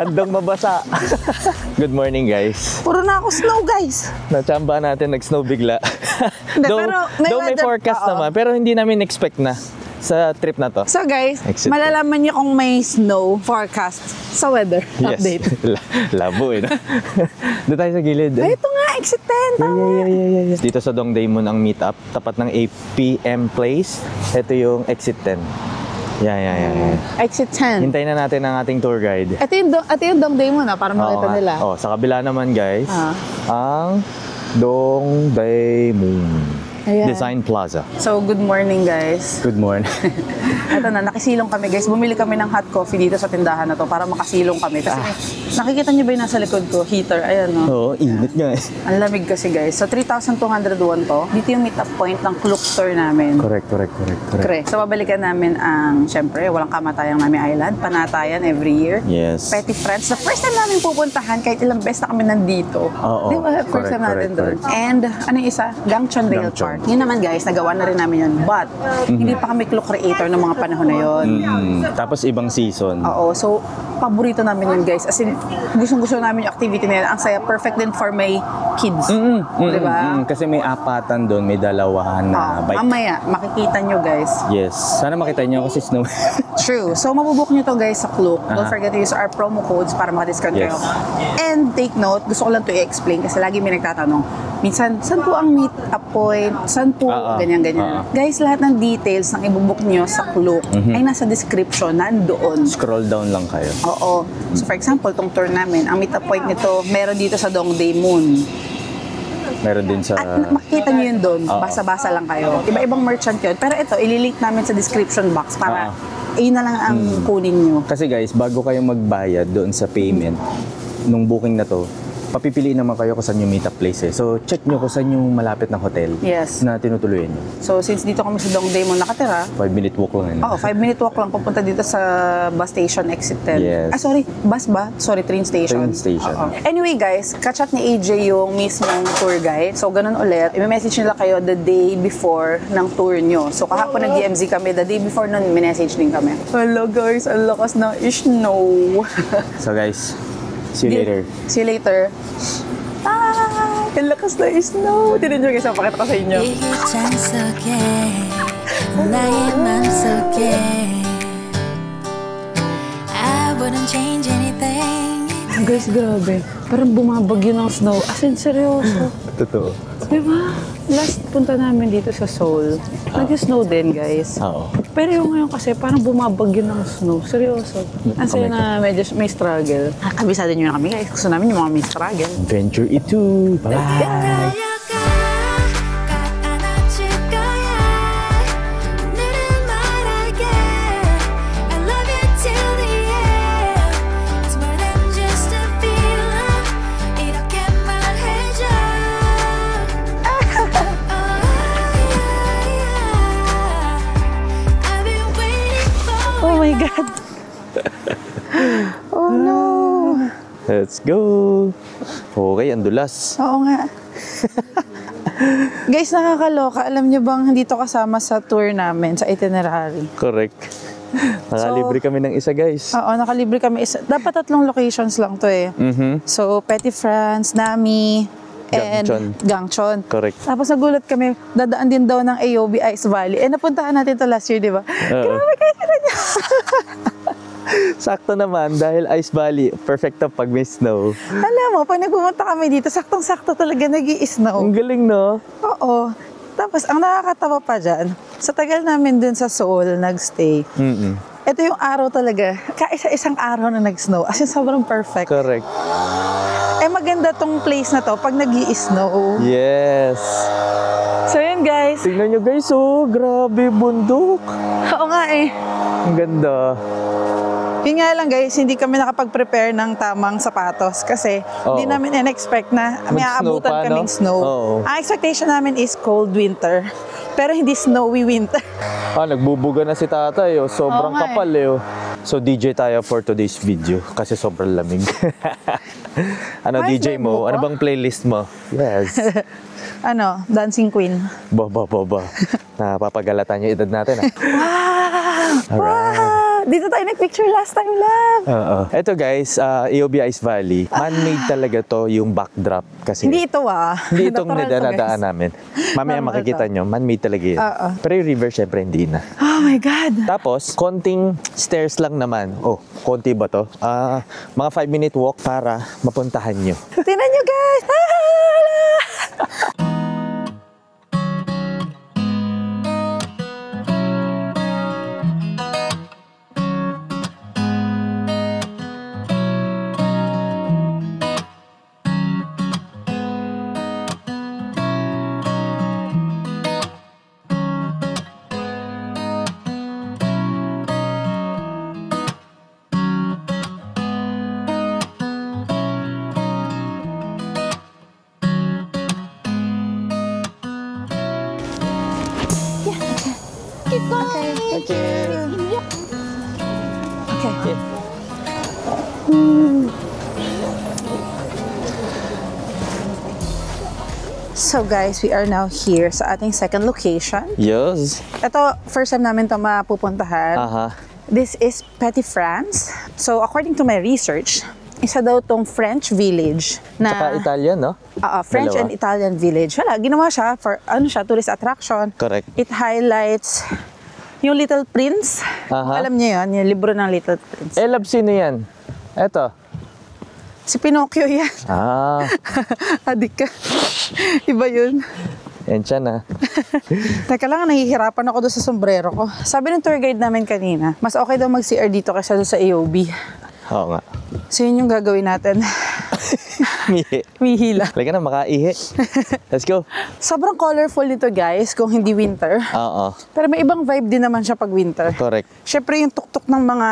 Handang mabasa. Good morning, guys. Puro na ako snow, guys. Nachamba natin, nag-snow bigla. Hindi, though, pero may forecast naman, pero hindi namin expect na sa trip na to. So guys, Exit malalaman niyo kung may snow forecast sa weather update. Labo eh. No? Doon tayo sa gilid. Ay, ito nga, exit 10. Yeah. Dito sa Dongdaemun ang meet-up, tapat ng APM Place. Ito yung exit 10. Yeah. Exit 10. Hintayin na natin ang ating tour guide. Ito yung Dongdaemun na para makita nila. Oh, sa kabila naman guys, ang Dongdaemun Design Plaza. So, good morning guys. Good morning. Ito na, nakisilong kami guys. Bumili kami ng hot coffee dito sa tindahan na to para makasilong kami. Kasi nakikita niyo ba yung nasa likod ko? Heater, ayan no. Oo, init nga eh. Ang lamig kasi guys. So, 3,200 won to. Dito yung meet-up point ng Klook store namin. Correct. So, babalikan namin ang, syempre, walang kamatayang Nami Island. Panatayan every year. Yes. Petty Friends. The first time namin pupuntahan, kahit ilang beses na kami nandito. Oo. Di ba? First time natin doon. And, ano yung isa? Gangchon Rail Park. Yun naman guys, nagawa na rin namin yun. But, hindi pa kami Klook creator ng mga panahon na yun. Tapos ibang season. Oo. So, paborito namin yun guys. As in, gustong-gusto namin yung activity na yun. Ang saya, perfect din for my kids. Diba? Kasi may apatan doon, may dalawahan na bike. Mamaya, makikita nyo guys. Yes. Sana makita nyo kasi snow. True. So, mabubook nyo to guys sa Klook. Don't forget to use our promo codes para makadiscount kayo. And take note, gusto ko lang to i-explain kasi lagi may nagtatanong, minsan, saan po ang meet up point? Saan po? Ganyan. Guys, lahat ng details ng ibubook nyo sa Klook ay nasa description, nandoon. Scroll down lang kayo. Oo. So, for example, tong tour namin, ang meet up point nito, meron dito sa Dongdaemun. Meron din sa... At makikita nyo yun doon. Basa-basa lang kayo. Iba-ibang merchant yun. Pero ito, ililink namin sa description box para yun na lang ang kunin nyo. Kasi guys, bago kayo magbayad doon sa payment, nung booking na to, papipiliin naman kayo kung saan yung meet-up place eh. So, check nyo kung saan yung malapit na hotel na tinutuluyan nyo. So, since dito kami sa Dongdaemun nakatira, 5-minute walk lang. 5-minute walk lang pupunta dito sa bus station, exit 10. Yes. Sorry, bus ba? Sorry, train station. Train station. Anyway guys, kachat ni AJ yung mismong tour guide. So, ganun ulit. I-message nila kayo the day before ng tour nyo. So, kahapon nag-DMZ kami. The day before nun, minessage din kami. Hello guys, ang lakas ng snow. So guys, see you later. See you later. Ang lakas na snow. Tinan nyo guys, mapakita ko sa inyo. Guys, grabe. Parang bumabagyo ng snow. As in, seryoso. Totoo. Diba? Last punta namin dito sa Seoul, nag-snow din, guys. Oo. Pero yung ngayon kasi, parang bumabagyo ng snow. Seryoso. Ang saya na medyo may struggle. Kabisado nyo na kami, guys. Gusto namin yung mga may struggle. Adventure ito. Bye! Oh my God! Oh no! Let's go! Okay, ang dulas. Oo nga. Guys, nakakaloka. Alam nyo bang hindi to kasama sa tour namin, sa itinerary? Correct. Nakalibre kami ng isa, guys. Oo, nakalibre kami isa. Dapat 3 locations lang to eh. So, Petty France, Nami, and Gangchon. Correct. Tapos nagulat kami, dadaan din daw ng AOB Ice Valley. Eh, napuntahan natin to last year, di ba? Grabe kayo na niya. Sakto naman, dahil Ice Valley, perfect to pag may snow. Alam mo, pag nagpumunta kami dito, saktong-sakto talaga nag-i-snow. Ang galing, no? Oo. Tapos, ang nakakatawa pa dyan, sa tagal namin dun sa Seoul, nagstay. Ito yung araw talaga, kaisa-isang araw na nag-snow. As in, sobrang perfect. Correct. Eh, maganda tong place na to pag nag-i-snow. Yes. So, yun guys. Tingnan nyo guys, oh. Grabe, bundok. Oo nga eh. Ang ganda. Yun nga lang guys, hindi kami nakapag-prepare ng tamang sapatos kasi hindi namin in-expect na may aabutan kaming snow. Ang expectation namin is cold winter, pero hindi snowy winter. Nagbubuga na si tatay, oh. Sobrang kapal eh. Oh. So DJ tayo for today's video kasi sobrang lamig. Ano DJ mo? Ano bang playlist mo? Yes. Ano, Dancing Queen. Ba. Napapagalatan yung edad natin. Wow! Alright. Wow! Dito tayo nag-picture last time, love. Oo. Ito guys, EOB Ice Valley. Man-made talaga to yung backdrop. Kasi Hindi ito hindi itong Natural to, dinadaan guys. namin. Mamaya Normal makikita nyo, man-made talaga yun. Oo. Pero yung river, syempre hindi na. Oh my God. Tapos, konting stairs lang naman. Oh, konti ba to? Mga 5-minute walk para mapuntahan nyo. Tingnan nyo, guys. Keep going. Okay. So guys, we are now here sa ating second location. Yes. Ito, first time namin ito mapupuntahan. Aha. This is Petit France. So according to my research, isa daw tong French village na Tsaka Italian, no? French Dalawa. and Italian village. Wala, ginawa siya for tourist attraction. Correct. It highlights yung Little Prince. Aha. Alam niyo yun, yung libro ng Little Prince. Love, sino yan? Eto. Si Pinocchio yan. Adik ka. Iba yun. Yan siya na. Teka lang, nahihirapan ako doon sa sombrero ko. Sabi ng tour guide namin kanina, mas okay daw mag-CR dito kaysa doon sa AOB. Oo nga. So yun yung gagawin natin. Mihi. Mihila. Lagi na, makaihi. Let's go. Sobrang colorful nito guys, kung hindi winter. Oo. Pero may ibang vibe din naman siya pag winter. Correct. Siyempre yung tuktok ng mga,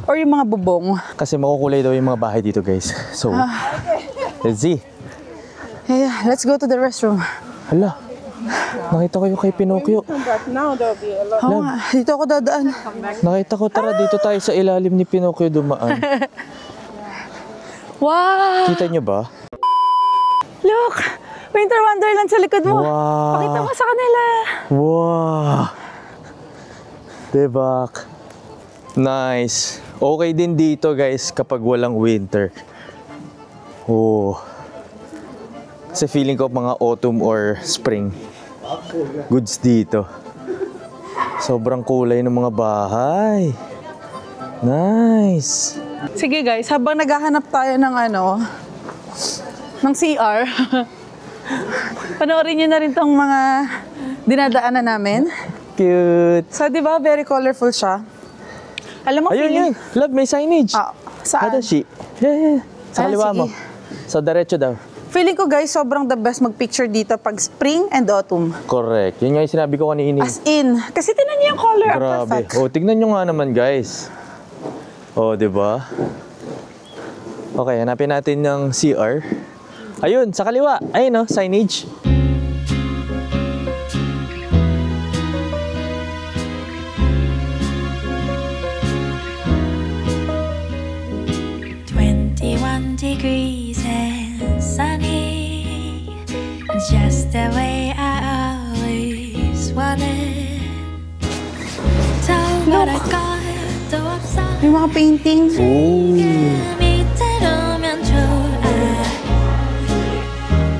or yung mga bubong. Kasi makukulay daw yung mga bahay dito, guys. So, let's see. Yeah, let's go to the restroom. Hala. Nakita ko yung kay Pinocchio. Oo nga, dito ako dadaan. Nakita ko, tara dito tayo sa ilalim ni Pinocchio dumaan. Wow! Kita nyo ba? Look! Winter Wonderland sa likod mo. Wow! Pakita mo sa kanila. Wow! Diba? Nice. Okay din dito, guys, kapag walang winter. Oh. Kasi feeling ko mga autumn or spring. Goods dito. Sobrang kulay ng mga bahay. Nice. Sige guys, habang naghahanap tayo ng ng CR, panoorin nyo na rin tong mga dinadaanan namin. Cute. So, di ba, very colorful siya. Alam mo, Ayun, Love, may signage. Saan? Hadashi. Yeah. Sa kaliwa sige. mo. So, diretso daw. Feeling ko guys, sobrang the best mag-picture dito pag spring and autumn. Correct. Yun nga yung sinabi ko kanina. As in. Kasi tinan niyo yung color. Grabe. Perfect. O, tignan nyo nga naman, guys. O, di ba? Okay, hanapin natin ng CR. Ayun, sa kaliwa. Ayun, no, signage. Degrees and sunny, just the way I always wanted. Tell what I got to upside. Yung mga paintings.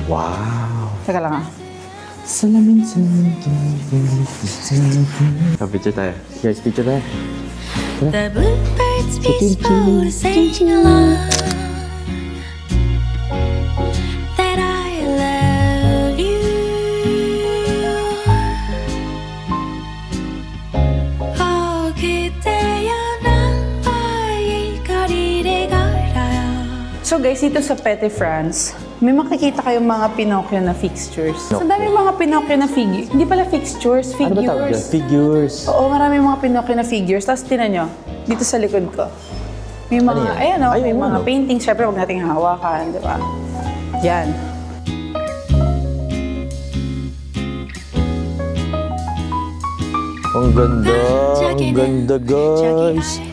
Wow. Teka lang Salamin. Picture tayo. Guys, picture tayo. The bluebirds peaceful sing along that I love you. Oh, 그대여 난 너의 거리를 걸어요. So guys, dito sa Petit France, may makikita kayong mga Pinocchio na fixtures. So dami mga Pinocchio na figures. Hindi pala fixtures, Ano ba tawag dyan? figures. Figures. Oo, marami mga Pinocchio na figures. Tapos tinan nyo, dito sa likod ko. May mga, Ano yan? ayan o, Ay, may oo, mga ano? paintings. Siyempre, huwag nating hawakan, di ba? Yan. Ang ganda. Ang ganda, guys.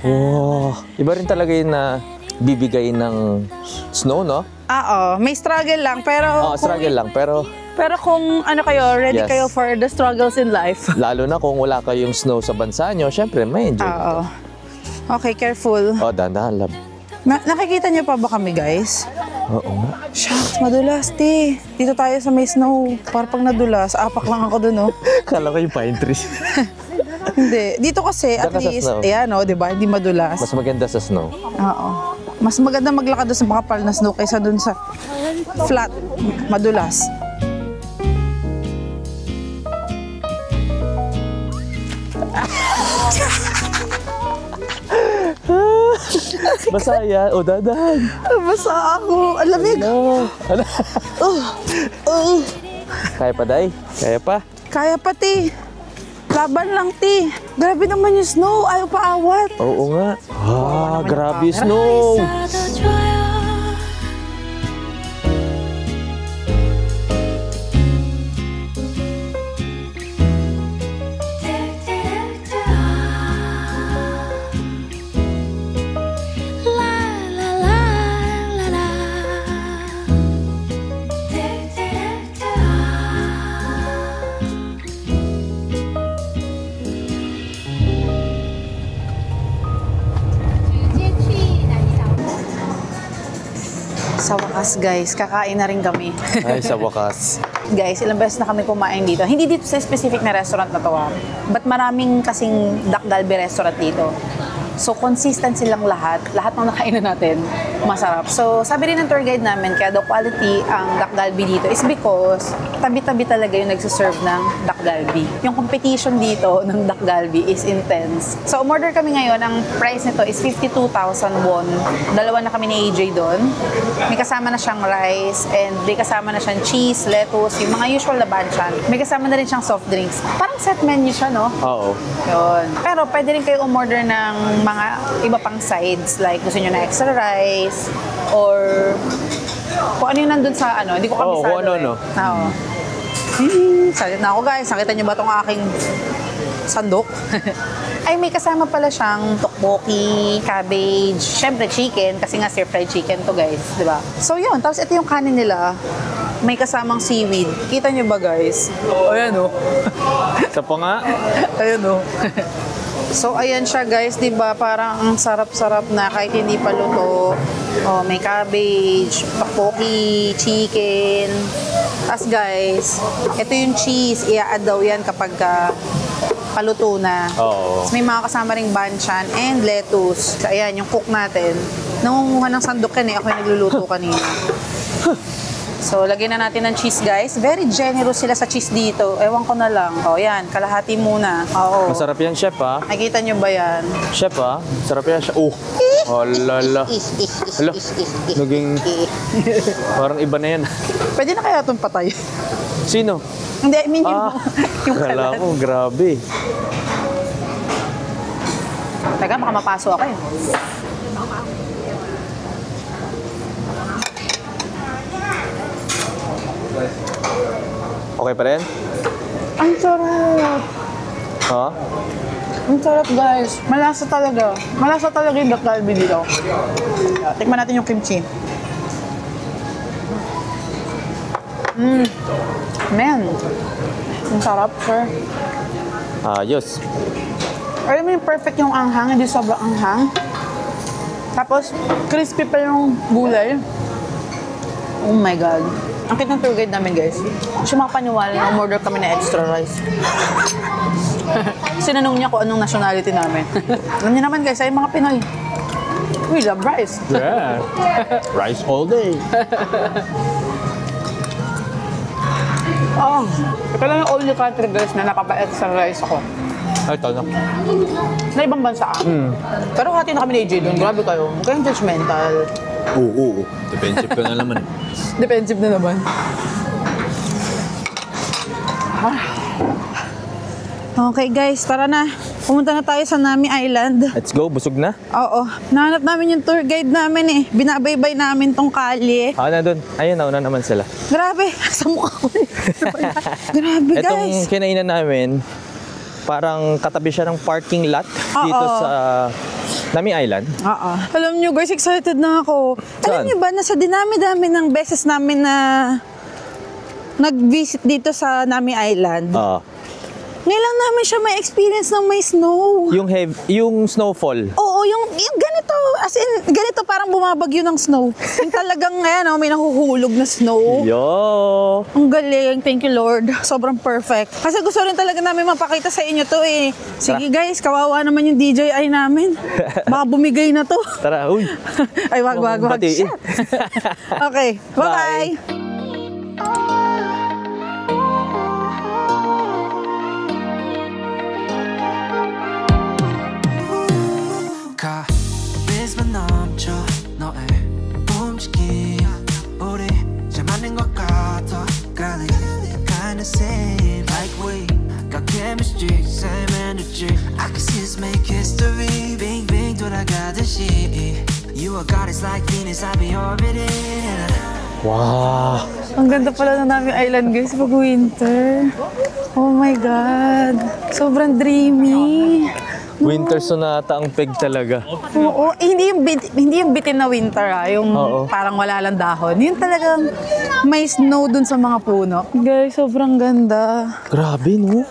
Wow. Iba rin talaga yun na bibigay ng snow, no? Oo, may struggle lang, pero... Oo, struggle lang. Pero Pero kung ano kayo, ready Yes. kayo for the struggles in life. Lalo na kung wala kayong snow sa bansa nyo, syempre may enjoy. Oo. Okay, careful. Oh, dahan-dahan lang. Nakikita niyo pa ba kami, guys? Oo nga. Shucks, madulas, te. Dito tayo sa may snow. Para pag nadulas, apak lang ako dun, oh. Kala ko yung pine trees. Hindi. Dito kasi, at Diyan ka sa least, snow. ayan, oh, di ba? Hindi madulas. Mas maganda sa snow. Oo. Mas maganda maglakad doon sa makapal na snow kaysa doon sa flat, madulas. Masaya. O, dahan. Basta ako. Ang lamig. No. Ano? Kaya pa, Day? Kaya pa? Kaya pa, te. Laban lang, te. Grabe naman yung snow. Ayaw pa awat. Oo nga. Ah, grabe yung snow. 있어도 좋아요 Sa wakas, guys, kakain na rin kami. Ay, sa wakas. Guys, ilang beses na kami kumain dito. Hindi dito sa specific na restaurant na to, but maraming kasing Dak Galbi restaurant dito. So, consistent silang lahat. Lahat ng nakainan natin, masarap. So, sabi rin ng tour guide namin, kaya daw quality ang Dak Galbi dito is because tabi-tabi talaga yung nagsiserve ng Dak Galbi. Yung competition dito ng Dak Galbi is intense. So, umorder kami ngayon. Ang price nito is 52,000 won. Dalawa na kami ni AJ doon. May kasama na siyang rice and may kasama na siyang cheese, lettuce, yung mga usual na banchan. May kasama na rin siyang soft drinks. Parang set menu siya, no? Oo. Yun. Pero pwede rin kayo umorder ng mga iba pang sides, like gusto nyo na extra rice or kung ano yung nandun sa ano, hindi ko kabisado. kung ano-ano. Oo. Salit na ako, guys. Nakita nyo ba itong aking sandok? Ay, may kasama pala siyang tteokbokki, cabbage, syempre chicken, kasi nga stir-fried chicken to, guys, di ba? So yun, tapos ito yung kanin nila. May kasamang seaweed. Kita nyo ba, guys? Ayan, oh. Sa pa nga. Ayun, oh. So, ayan siya, guys, di ba? Parang ang sarap-sarap na kahit hindi pa luto. Oh, may cabbage, tteokbokki, chicken. Tapos, guys, ito yung cheese. I-add daw yan kapag paluto na. Oo. Tapos may mga kasama ring banchan and lettuce. So, ayan, yung cook natin. Nangunguha ng sandok yan eh. Ako yung nagluluto kanina. So, lagyan na natin ng cheese, guys. Very generous sila sa cheese dito. Ewan ko na lang. O, yan. Kalahati muna. Oo. Masarap yan, chef, ha? Nakikita nyo ba yan? Chef, ha? Sarap yan siya. Oh! Halala. Hala. Naging... Parang iba na yan. Pwede na kaya itong patay? Sino? Hindi, I mean yung Kala kalat. ko, grabe. Teka, baka mapaso ako eh. Okay pa rin? Ang sarap! Ha? Ang sarap, guys. Malasa talaga. Malasa talaga yung Dak Galbi dito. Tikman natin yung kimchi. Man. Ang sarap, sir. Ayos. Alam mo yung perfect yung anghang, hindi sobrang anghang. Tapos, crispy pa yung gulay. Oh my God. Ang cute ng tour guide namin, guys. Siya makapaniwala na umorder kami na extra rice. Sinanong niya kung anong nationality namin. Alam niyo naman, guys, ay mga Pinoy. We love rice. Yeah. Rice all day. Oh, ito lang yung only country, guys, na nakapa-extra rice ako. Ay, ito na. Na ibang bansa. Pero hati na kami ni AJ doon. Grabe kayo. Huwag kayong judgmental. Oo. Defensive ka na naman. Defensive na naman. Okay, guys. Tara na. Pumunta na tayo sa Nami Island. Let's go. Busog na. Oo. Nahanap namin yung tour guide namin eh. Binabaybay namin tong kalye. Na doon. Ayun, nauna naman sila. Grabe. Sa mukha ko eh. Grabe, guys. Itong kinainan namin, parang katabi siya ng parking lot dito sa Nami Island. Oo. Alam nyo, guys, excited na ako. Alam Saan? nyo ba, nasa dinami-dami ng beses namin na nag-visit dito sa Nami Island. Oo. Ngayon lang namin siya may experience ng may snow. Yung snowfall. Oo, yung ganito. As in, ganito parang bumabagyo ng snow. Yung talagang ngayon, may nahuhulog na snow. Yo! Ang galing. Thank you, Lord. Sobrang perfect. Kasi gusto rin talaga namin mapakita sa inyo to eh. Sige guys, kawawa naman yung DJI namin. Baka bumigay na to. Tara, uy! Ay, wag. Batiin. Shit. Okay, bye-bye. 카리스마 넘쳐 너의 움직임 우리 잘 맞는 것 같아 Girl, kinda same like we got chemistry, same energy I can see us make history Bing bing 돌아가듯이 You are goddess like Venus, I be orbiting Wow! Ang ganda pala ng Nami Island guys pag winter. Oh my God. Sobrang dreamy. Winter sonata ang peg talaga. Oo, hindi yung bitin na winter yung Oo. parang wala lang dahon. Yung talagang may snow dun sa mga puno. Guys, sobrang ganda. Grabe, no?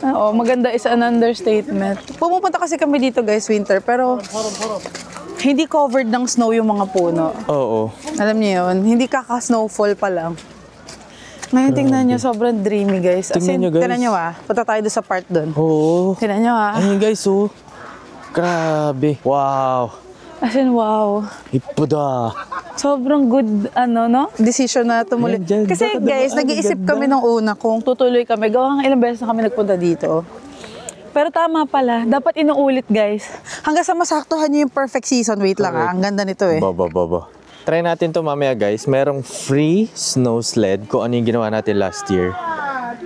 Oo, maganda is an understatement. Pumupunta kasi kami dito guys, winter, pero hindi covered ng snow yung mga puno. Oo. Alam niyo yun, hindi kaka-snowfall pa lang. Ngayon, tingnan nyo, sobrang dreamy guys. As Tingnan in, nyo, guys. tingnan nyo punta tayo doon sa part doon. Oo. Tingnan nyo Ayun guys, oh. Grabe. Wow. As in, wow. Ipada. Sobrang good, decision na tumuloy. Ayan, dyan. Kasi Baka guys, dumaan, nag-iisip ganda. kami nung una kung tutuloy kami. Gawang ilang beses na kami nagpunta dito. Pero tama pala, dapat inuulit guys. Hanggang sa masaktuhan nyo yung perfect season. Wait lang Ang ganda nito eh. Baba. Try natin to mamaya guys. Merong free snow sled kung ano yung ginawa natin last year.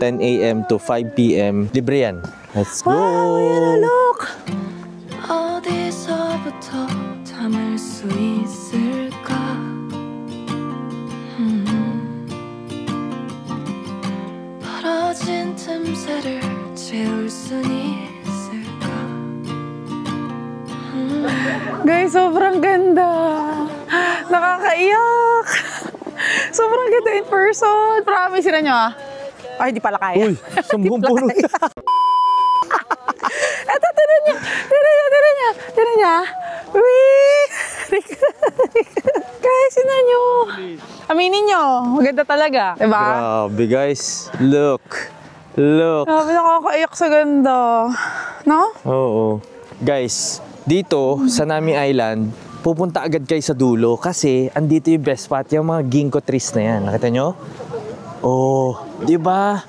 10 a.m. to 5 p.m. Libre yan. Let's go! Wow, yan look! 어디서부터 참을 수 있을까 벌어진 틈새를 채울 순 있을까 Guys, sobrang ganda. Nakakaiyak. Sobrang ganda in person. Promise na nyo Ay, di pala kaya. Uy, 10 puno. Eto, tinan nyo. Tinan nyo. Wee! Guys, tinan nyo. Aminin nyo. Maganda talaga. Diba? Grabe guys. Look. Grabe, nakakaiyak sa ganda. No? Oo. Guys, dito sa Nami Island, pupunta agad kayo sa dulo kasi andito yung best spot, yung mga ginkgo trees na yan. Nakita nyo? Oh, di ba?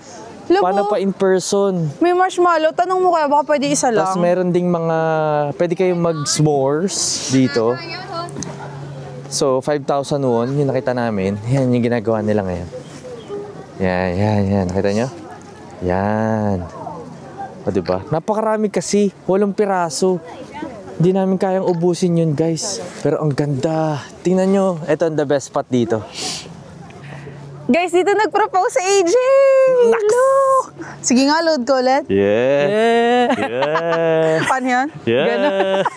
Look, Paano pa in person? May marshmallow. Tanong mo kaya, baka pwede isa lang. Tapos meron ding mga, pwede kayong mag-s'mores dito. So, 5,000 won, yung nakita namin. Yan yung ginagawa nila ngayon. Yan. Nakita nyo? Yan. O, diba? Napakarami kasi. Walang piraso. Hindi namin kayang ubusin yun, guys. Pero ang ganda. Tingnan nyo. Ito ang the best spot dito. Guys, dito nag-propose si AJ! Look! Sige nga, load ko ulit. Yeah. Paano yan? Yeah. Ganon.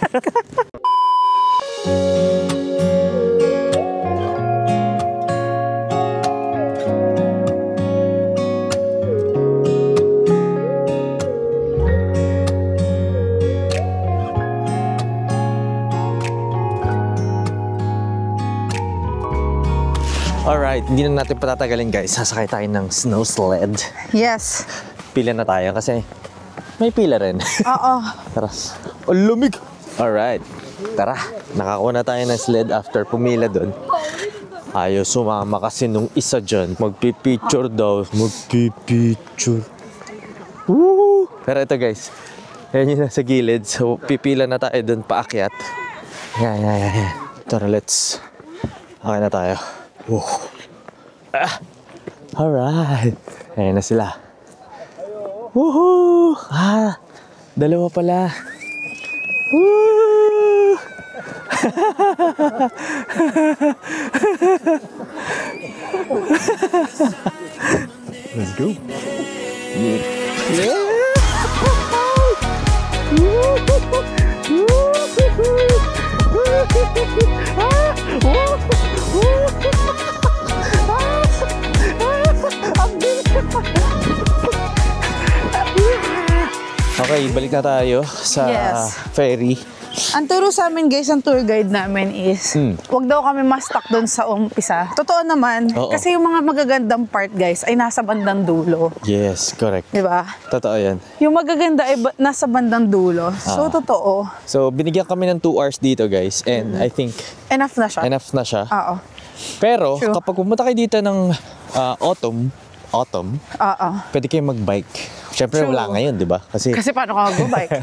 Alright, hindi na natin patatagalin guys. Sasakay tayo ng snow sled. Yes. Pila na tayo kasi may pila rin. Oo. Tara. Ang lamig! Alright. Tara. Nakakuha na tayo ng sled after pumila doon. Ayaw sumama kasi nung isa dyan. Magpipicture daw. Magpipicture. Woo! Pero ito guys. Ayan yung nasa gilid. So pipila na tayo doon paakyat. Yan. Tara, let's. Okay na tayo. Alright. Ayan na sila. Woohoo! Dalawa pala. Woo! Let's go. Okay, balik na tayo sa Yes. ferry. Ang turo sa amin guys, ang tour guide namin is, wag daw kami ma-stuck doon sa umpisa. Totoo naman, Oo. kasi yung mga magagandang part guys ay nasa bandang dulo. Yes, correct. Di ba? Totoo yan. Yung magaganda ay nasa bandang dulo. So, totoo. So, binigyan kami ng 2 hours dito, guys. And I think Enough na siya. enough na siya. Oo. Pero, True. kapag pumunta kayo dito ng autumn, Oo. pwede kayo mag-bike. Siyempre, True. wala ngayon, di ba? Kasi Paano ka mag-bike?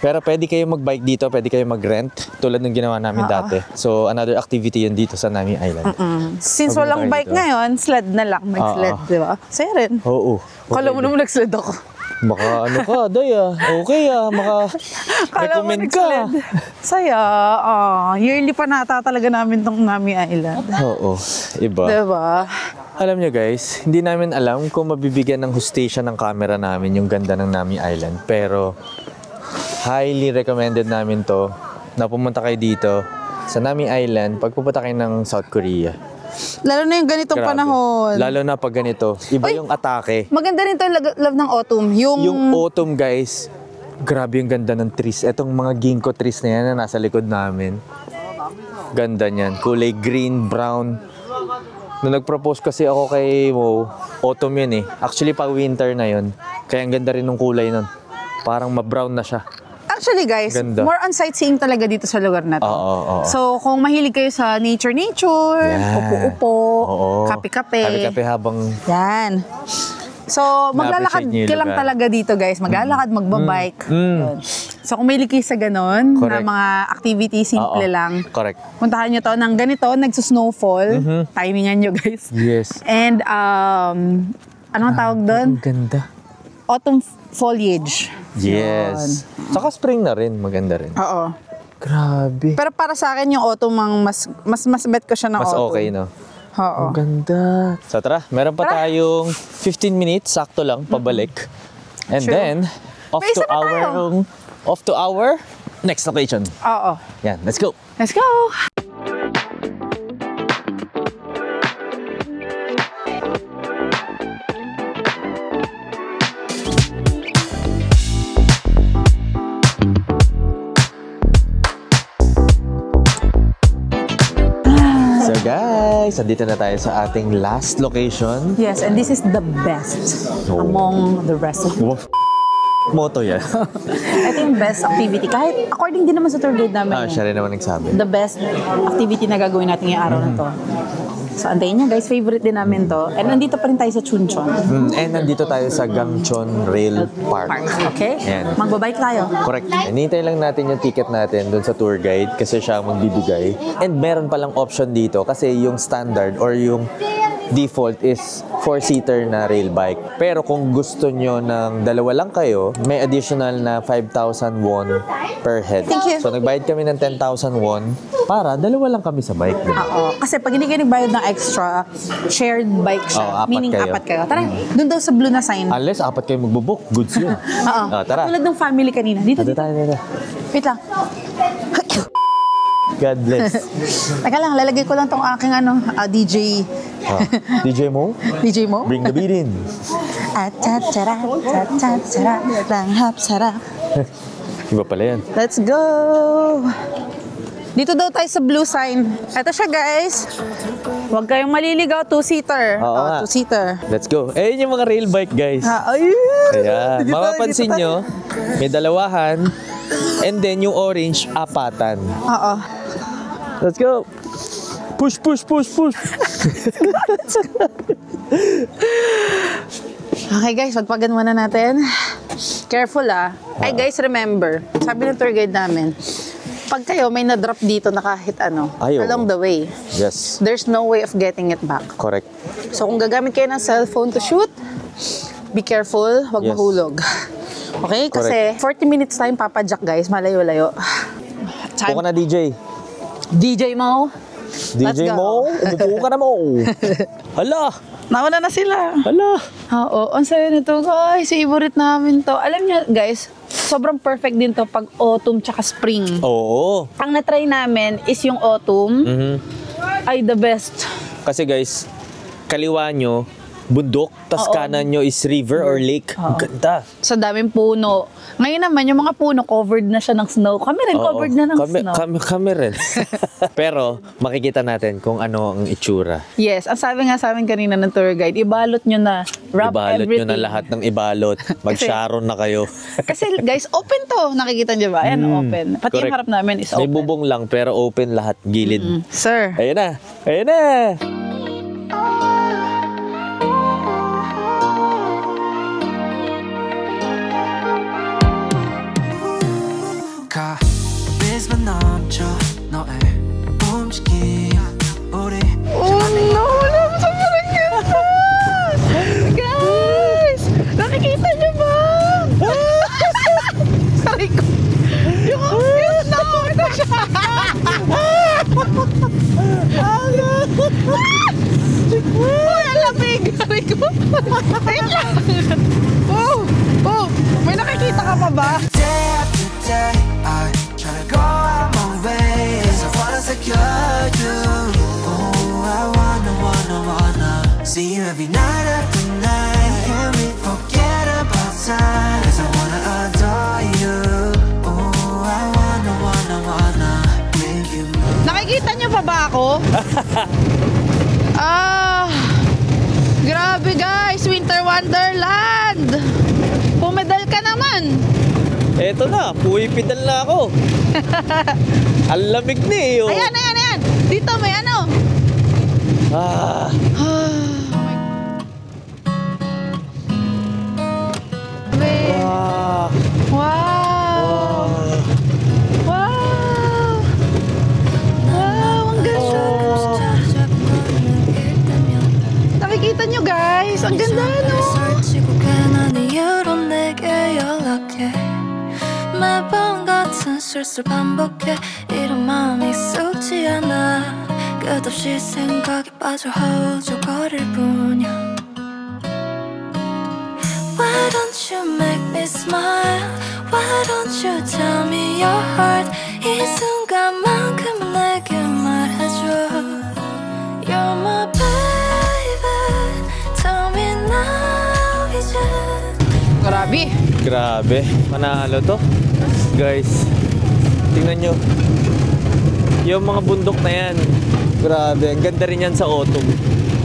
pero pwede kayo mag-bike dito, pwede kayo mag-rent, tulad ng ginawa namin dati. So, another activity yun dito sa Nami Island. Since Pag walang pumunta bike kayo dito. ngayon, sled na lang. May Oo. sled, di ba? Saya rin. Oo. Kala mo naman nag-sled ako. Baka ano ka, Day Okay Kala mo recommend ka. nag-sled. Saya. Yearly pa nata talaga namin tong Nami Island. Oo. Iba. Di ba? Alam nyo guys, hindi namin alam kung mabibigyan ng hustisya ng camera namin yung ganda ng Nami Island. Pero, highly recommended namin to na pumunta kayo dito sa Nami Island pag pupunta kayo ng South Korea. Lalo na yung ganitong Grabe. panahon. Lalo na pag ganito. Iba Uy! yung atake. Maganda rin to love ng autumn. Yung autumn guys, grabe yung ganda ng trees. Etong mga ginkgo trees na yan na nasa likod namin. Ganda niyan. Kulay green, brown. Nung nag-propose kasi ako kay Mo, autumn yun eh. Actually pa winter na yun. Kaya ang ganda rin ng kulay nun. Parang ma-brown na siya. Actually guys, Ganda. more on sightseeing talaga dito sa lugar na to. Oo. So kung mahilig kayo sa nature, Yan. upo-upo, Oo. kape-kape. Kape-kape habang Yan. So, maglalakad Na-appreciate niyo yung ka lang lugar. talaga dito, guys. Maglalakad, magbabike. Mm. Yun. So, kung may liki sa ganon, na Correct. mga activity, simple Oo. lang. Correct. Puntahan nyo to ng ganito, nagsusnowfall. Timingan nyo, guys. Yes. And, anong tawag doon? Ang ganda. Autumn foliage. Yes. Saka spring na rin. Maganda rin. Oo. Grabe. Pero para sa akin, yung autumn, mas bet ko siya ng Mas autumn. okay, no? Oo. Ang ganda. So tara, meron pa Tara. tayong 15 minutes, sakto lang, pabalik. And True. then, May isa pa tayo. off to our next location. Oo. Yan, let's go. Let's go! So guys, andito na tayo sa ating last location. Yes, and this is the best Oh. among the rest of Moto yan. Ito yung best activity. Kahit according din naman sa tour guide namin. Siya rin naman nagsabi. The best activity na gagawin natin ngayong araw na to. So, antayin nyo guys. Favorite din namin to. And nandito pa rin tayo sa Chuncheon And nandito tayo sa Gangchon Rail Park. Park. Okay? Yan. Magbabike tayo. Correct. Hinihintay lang natin yung ticket natin dun sa tour guide kasi siya ang magbibigay. And meron palang option dito kasi yung standard or yung default is 4-seater na rail bike. Pero kung gusto nyo ng dalawa lang kayo, may additional na 5,000 won per head. Thank you. So nagbayad kami ng 10,000 won para dalawa lang kami sa bike. Diba? Oo. Kasi pag hindi kayo nagbayad ng extra, shared bike siya. Oo, apat Meaning kayo. apat kayo. Tara, dun daw sa blue na sign. Unless apat kayo magbubuk, goods yun. Oo. Tara. Tulad ng family kanina. Dito, Dito dito. tayo. Wait lang. God bless. Teka lang, lalagay ko lang tong aking DJ. DJ Mo, DJ mo? bring the beat in. At-cha-cha-ra, cha-cha-cha-ra, langhap sarap. Iba pala yan. Let's go! Dito daw tayo sa blue sign. Ito siya, guys. Huwag kayong maliligaw, 2-seater. Oo nga. 2-seater. Let's go. Ayun yung mga rail bike, guys. Ayun! Ayan. Dito tayo, Mapapansin dito tayo. nyo, may dalawahan. And then yung orange, apatan. Oo. Let's go. Push, push, push, push. Okay, guys. Pagpagan muna natin. Careful, ah. Ay, guys, remember. Sabi ng tour guide namin, pag kayo may na-drop dito na kahit ano, Ay, oo. along the way, Yes. there's no way of getting it back. Correct. So kung gagamit kayo ng cellphone to shoot, be careful, huwag Yes. mahulog. Okay? Kasi 40 minutes time papadyak guys, malayo-layo. Buka na, DJ. DJ Mo, let's DJ go. Mo, umupo ka na mo. Hala. Nauna na sila. Hala. Oo, ang sayo nito guys, favorite namin to. Alam niyo guys, sobrang perfect din to pag autumn tsaka spring. Oo. Ang na-try namin is yung autumn, ay the best. Kasi guys, kaliwa nyo, bundok, tas kanan nyo is river or lake. Ang ganda. Sa daming puno. Ngayon naman, yung mga puno, covered na siya ng snow. Kami rin, covered na ng snow. Kami rin. Pero, makikita natin kung ano ang itsura. Yes, ang sabi nga sa amin kanina ng tour guide, ibalot nyo na, wrap Ibalot everything. nyo na lahat ng ibalot. Mag-sharon na kayo. Kasi guys, open to. Nakikita nyo ba? Ayan, open. Pati correct. yung harap namin is May open. bubong lang pero open lahat, gilid. Sir. Ayan na. Ayan na. 가비스만 넘쳐 너의 움직임 우리 Oh no! Guys! Nakikita nyo ba? Saray ko. Yung snow! Ito siya! Uy, ang lamig! Saray ko. Wait lang! Oh! Oh! May nakikita ka pa ba? Day after day I try to go out my way 'Cause I wanna secure you Oh, I wanna see you every night after night Can we forget about time 'Cause I wanna adore you Oh, I wanna make you move Nakikita nyo pa ba ako? Grabe guys! Winter Wonderland! Pumedal ka naman! Eto na, puwipidal na ako. Ang lamig na eh. Oh. Ayan, ayan, ayan! Dito may ano! Ah, ah, Wow! Wow! Wow! Ang ganda! Nakikita nyo guys! Ang ganda no! 설치고 괜한 이유로 내게 연락해 매번 같은 실수를 반복해 이런 마음이 쑥지 않아 끝없이 생각에 빠져 허우적거릴 뿐이야 Why don't you make me smile Why don't you tell me your heart 이 순간만큼은 내게 말해줘 You're my baby Tell me now 이제 Grabe! grabe. Manalo to. Guys, tingnan nyo. Yung mga bundok na yan. Grabe. Ang ganda rin yan sa autumn.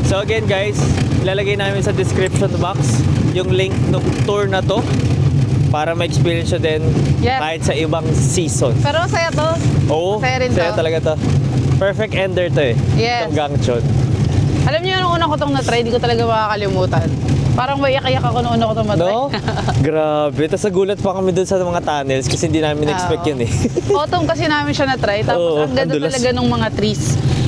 So again guys, ilalagay namin sa description box yung link ng tour na to para ma-experience nyo din Yes. kahit sa ibang season. Pero saya to. Oo, Saya rin saya to. talaga to. Perfect ender to eh. Yes. Itong Gangchon. Alam niyo nung una ko tong na-try, di ko talaga makakalimutan. Parang maiyak-iyak ako nung una ko tong matry. No? Grabe. Tapos nagulat pa kami dun sa mga tunnels kasi hindi namin expect yun eh. Autumn kasi namin siya na-try. Tapos Oo, ang ganda ang dulas. talaga ng mga trees.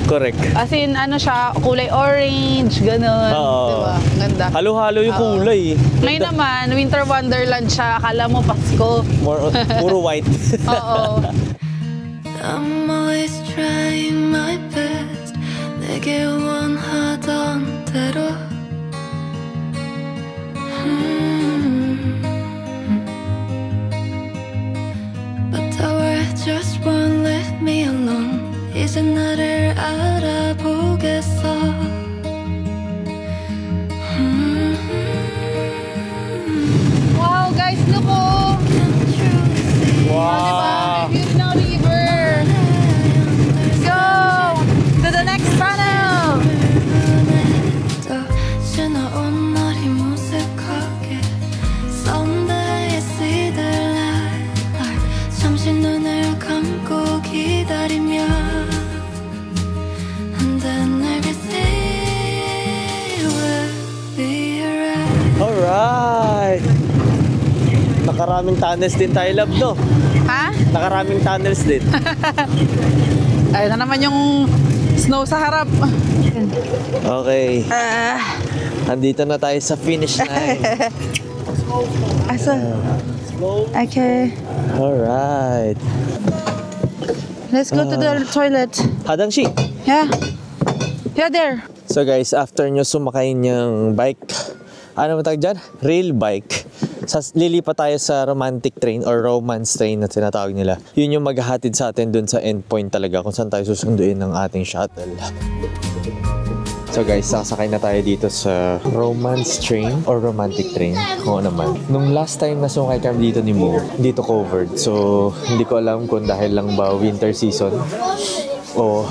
Correct. As in, ano siya, kulay orange, ganun. Oo. Diba? Ang ganda. Halo-halo yung Oo. kulay eh. Ngayon naman, Winter Wonderland siya. Akala mo Pasko. Puro white. Oo. I'm always trying my best 내게 원하던 대로 But the world just won't let me alone 이제 나를 알아보겠어 Wow, guys, look oh! Wow. Diba? Beautiful river. Let's go! To the next tunnel! 지나온 날이 무색하게 Someday I see the light 잠시 눈을 감고 기다리며 And then everything will be alright Alright. Nakaraming tunnels din tayo, love, no? Ha? Nakaraming tunnels din. Ayun na naman yung snow sa harap. Okay. Andito na tayo sa finish line. Asa? Okay. Alright. Let's go to the toilet. Hadangshi. Yeah. Yeah, there. So guys, after nyo sumakay niyang bike, ano ba tawag dyan? Rail bike. Lilipat tayo sa romantic train or romance train na tinatawag nila. Yun yung maghahatid sa atin dun sa endpoint talaga kung saan tayo susunduin ng ating shuttle. So guys, sasakay na tayo dito sa romance train or romantic train. Oo naman. Nung last time na sumakay kami dito ni Mo, dito covered. So, hindi ko alam kung dahil lang ba winter season o